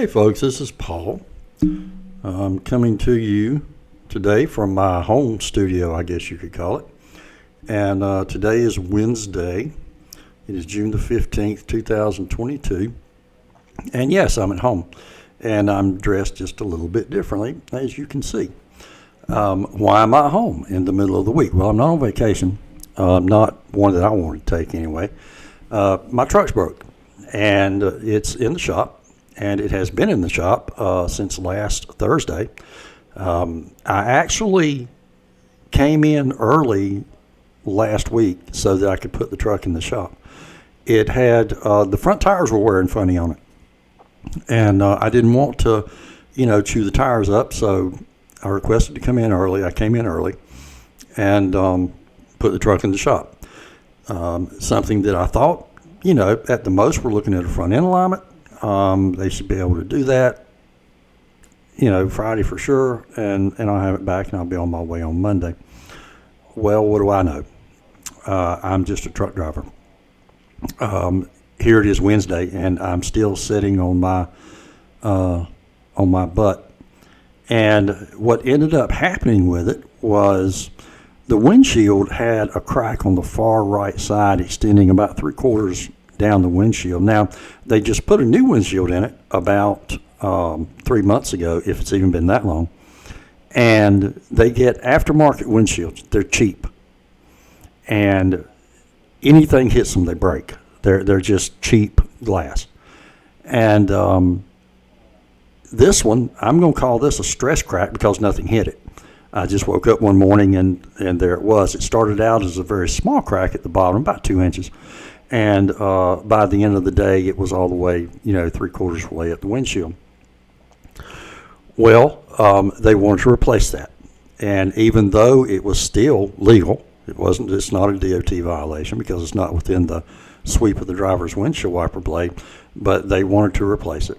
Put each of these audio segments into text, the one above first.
Hey folks, this is Paul. I'm coming to you today from my home studio, I guess you could call it. And today is Wednesday. It is June the 15th, 2022. And yes, I'm at home. And I'm dressed just a little bit differently, as you can see. Why am I home in the middle of the week? Well, I'm not on vacation. Not one that I wanted to take anyway. My truck's broke. And it's in the shop. And it has been in the shop since last Thursday. I actually came in early last week so that I could put the truck in the shop. It had, the front tires were wearing funny on it. And I didn't want to, chew the tires up, so I requested to come in early. I came in early and put the truck in the shop. Something that I thought, at the most we're looking at a front end alignment. They should be able to do that, Friday for sure, and I'll have it back and I'll be on my way on Monday. Well, what do I know? I'm just a truck driver. Here it is Wednesday, and I'm still sitting on my butt. And what ended up happening with it was the windshield had a crack on the far right side, extending about 3/4 down the windshield. Now, they just put a new windshield in it about 3 months ago, if it's even been that long. And they get aftermarket windshields. They're cheap. And anything hits them, they break. They're just cheap glass. And this one, I'm going to call this a stress crack because nothing hit it. I just woke up one morning and there it was. It started out as a very small crack at the bottom, about 2 inches. And by the end of the day, it was all the way, 3/4 of the way up the windshield. Well, they wanted to replace that. And even though it was still legal, it's not a DOT violation because it's not within the sweep of the driver's windshield wiper blade, but they wanted to replace it.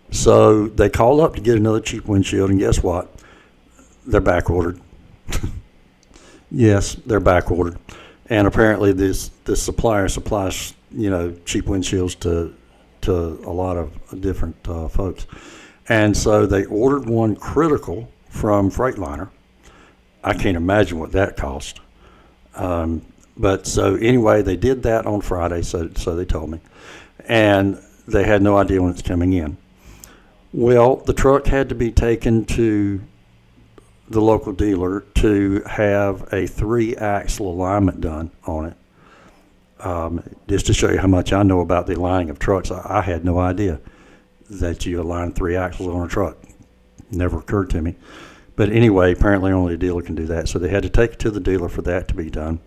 So they called up to get another cheap windshield, and guess what? They're back ordered. Yes, they're back ordered. And apparently this supplier supplies, cheap windshields to a lot of different folks. And so they ordered one critical from Freightliner. I can't imagine what that cost. But so anyway, they did that on Friday, so they told me. And they had no idea when it's coming in. Well, the truck had to be taken to the local dealer to have a 3-axle alignment done on it. Just to show you how much I know about the aligning of trucks, I had no idea that you align 3 axles on a truck. Never occurred to me. But anyway, apparently only a dealer can do that. So they had to take it to the dealer for that to be done.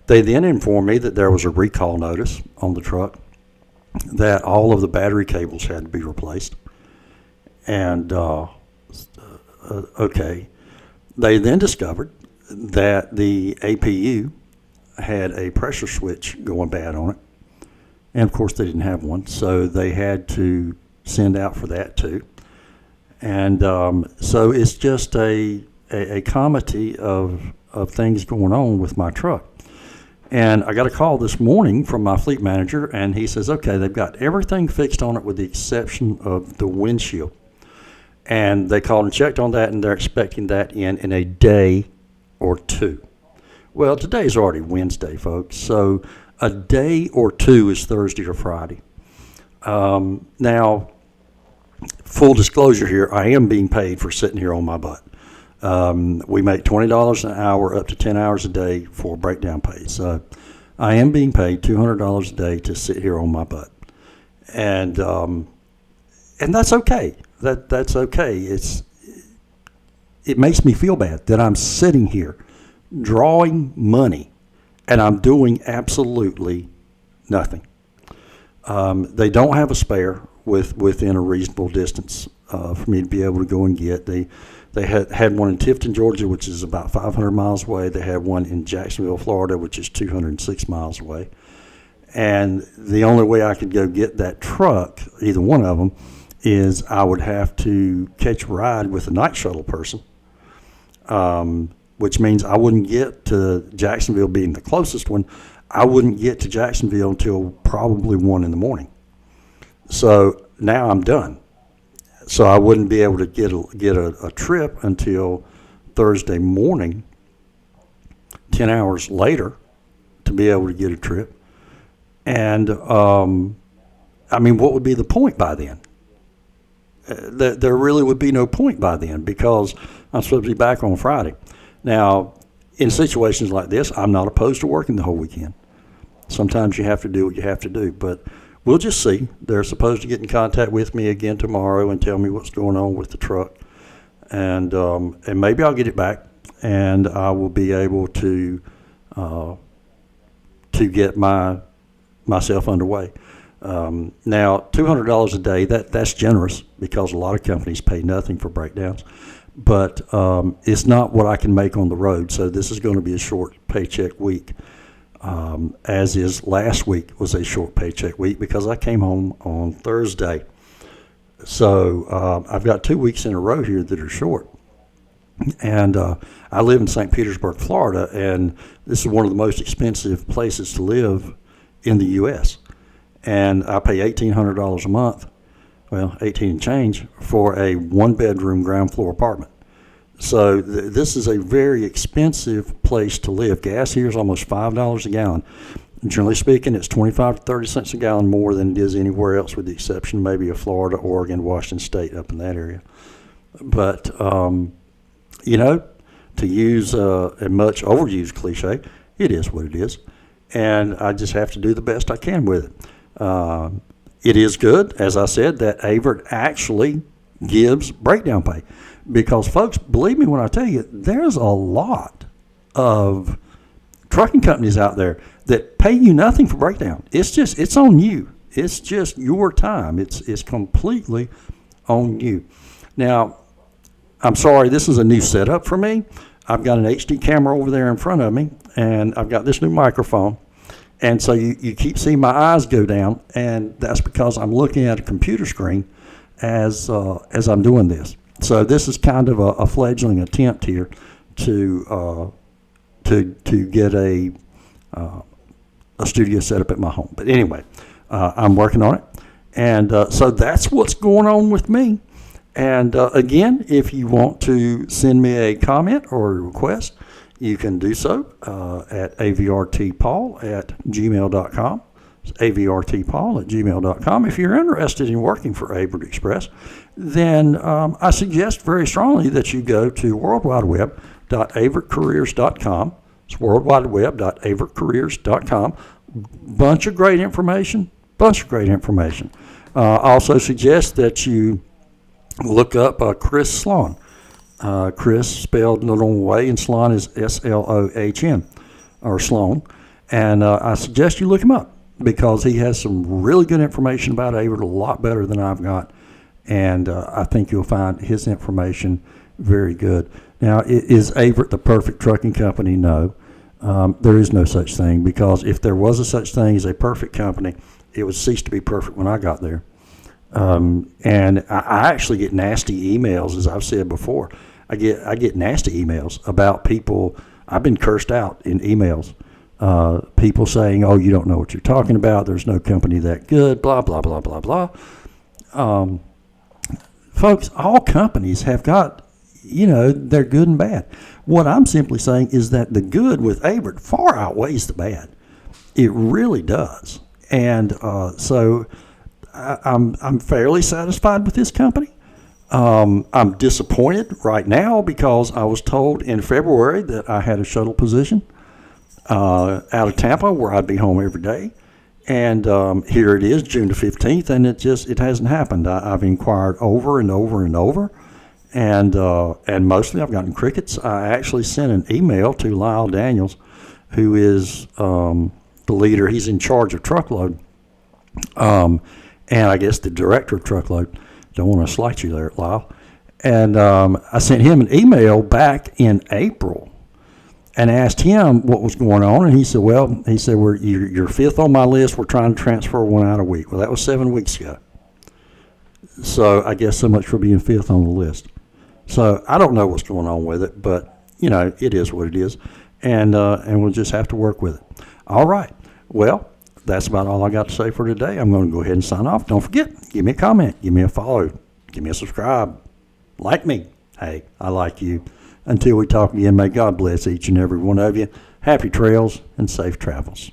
They then informed me that there was a recall notice on the truck, that all of the battery cables had to be replaced. And, okay. They then discovered that the APU had a pressure switch going bad on it. And, of course, they didn't have one, so they had to send out for that, too. And so it's just a comedy of things going on with my truck. And I got a call this morning from my fleet manager, and he says, okay, they've got everything fixed on it with the exception of the windshield. And they called and checked on that, and they're expecting that in a day or two. Well, today's already Wednesday, folks, so a day or two is Thursday or Friday. Now, full disclosure here, I am being paid for sitting here on my butt. We make $20 an hour up to 10 hours a day for breakdown pay. So I am being paid $200 a day to sit here on my butt. And that's okay. That's okay. It makes me feel bad that I'm sitting here drawing money and I'm doing absolutely nothing. They don't have a spare within a reasonable distance for me to be able to go and get. They had one in Tifton, Georgia, which is about 500 miles away. They had one in Jacksonville, Florida, which is 206 miles away. And the only way I could go get that truck, either one of them, is I would have to catch a ride with a night shuttle person, which means I wouldn't get to Jacksonville, being the closest one. I wouldn't get to Jacksonville until probably 1 in the morning. So now I'm done. So I wouldn't be able to get a trip until Thursday morning, 10 hours later, to be able to get a trip. And, I mean, what would be the point by then? There really would be no point by then because I'm supposed to be back on Friday. Now, in situations like this, I'm not opposed to working the whole weekend. Sometimes you have to do what you have to do, but we'll just see. They're supposed to get in contact with me again tomorrow and tell me what's going on with the truck, and maybe I'll get it back, and I will be able to get myself underway. Now, $200 a day, that's generous because a lot of companies pay nothing for breakdowns, but it's not what I can make on the road, so this is going to be a short paycheck week. As is last week was a short paycheck week because I came home on Thursday. So I've got 2 weeks in a row here that are short. And I live in St. Petersburg, Florida, and this is one of the most expensive places to live in the U.S. And I pay $1,800 a month, well, 18 and change, for a one-bedroom ground floor apartment. So this is a very expensive place to live. Gas here is almost $5 a gallon. Generally speaking, it's 25 to 30 cents a gallon more than it is anywhere else, with the exception maybe of Florida, Oregon, Washington State, up in that area. But, you know, to use a much overused cliche, it is what it is. And I just have to do the best I can with it. It is good, as I said, that Averitt actually gives breakdown pay. Because, folks, believe me when I tell you, there's a lot of trucking companies out there that pay you nothing for breakdown. It's on you. It's just your time. It's completely on you. Now, I'm sorry, this is a new setup for me. I've got an HD camera over there in front of me, and I've got this new microphone. And so you keep seeing my eyes go down, and that's because I'm looking at a computer screen as I'm doing this. So this is kind of a fledgling attempt here to get a studio set up at my home. But anyway, I'm working on it, and so that's what's going on with me. And again, if you want to send me a comment or a request, you can do so at avrtpaul@gmail.com. It's avrtpaul@gmail.com. If you're interested in working for Averitt Express, then I suggest very strongly that you go to worldwideweb.averittcareers.com. It's worldwideweb.averittcareers.com. Bunch of great information. I also suggest that you look up Chris Sloan. Chris spelled the normal way, and Sloan is Slohn, or Sloan. And I suggest you look him up, because he has some really good information about Averitt, a lot better than I've got, and I think you'll find his information very good. Now, is Averitt the perfect trucking company? No. There is no such thing, because if there was a such thing as a perfect company, it would cease to be perfect when I got there. And I actually get nasty emails, as I've said before. I get nasty emails about people. I've been cursed out in emails. People saying, "Oh, you don't know what you're talking about. There's no company that good." Blah blah blah blah blah. Folks, all companies have got, they're good and bad. What I'm simply saying is that the good with Averitt far outweighs the bad. It really does, and so I'm fairly satisfied with this company. I'm disappointed right now because I was told in February that I had a shuttle position out of Tampa where I'd be home every day. And here it is, June the 15th, and it hasn't happened. I've inquired over and over and over, and mostly I've gotten crickets. I actually sent an email to Lyle Daniels, who is the leader. He's in charge of truckload, and I guess the director of truckload. Don't want to slight you there, Lyle. And I sent him an email back in April and asked him what was going on. And he said, you're fifth on my list. We're trying to transfer one out a week. Well, that was 7 weeks ago. So I guess so much for being fifth on the list. So I don't know what's going on with it, but, it is what it is. And we'll just have to work with it. All right. Well, that's about all I got to say for today. I'm going to go ahead and sign off. Don't forget, give me a comment, give me a follow, give me a subscribe. Like me. Hey, I like you. Until we talk again, may God bless each and every one of you. Happy trails and safe travels.